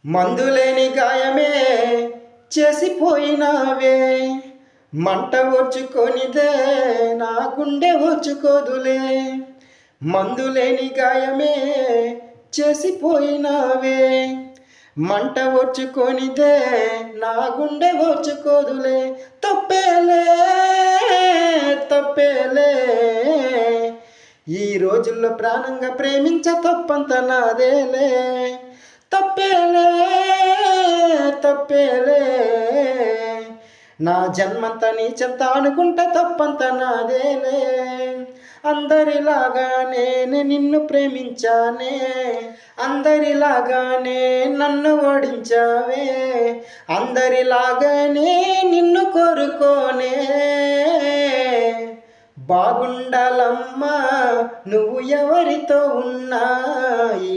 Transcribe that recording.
మందులేని గాయమే చేసిపోయినావే, మంట ఓర్చుకొనిదే నా గుండె ఓర్చుకోదులే. మందులేని గాయమే చేసిపోయినావే, మంట ఓర్చుకొనిదే నా గుండె ఓర్చుకోదులే. తప్పేలే తప్పేలే, ఈ రోజుల్లో ప్రాణంగా ప్రేమించ తప్పంత నాదేలే. తప్పేలే తప్పేలే, నా జన్మంతా నీ చెంత అనుకుంటా తప్పంత నాదేలే. అందరిలాగానే నిన్ను ప్రేమించానే, అందరిలాగానే నన్ను ఓడించావే, అందరిలాగానే నిన్ను కోరుకోనే. బాగుండాలమ్మా నువ్వు ఎవరితో ఉన్నా, ఈ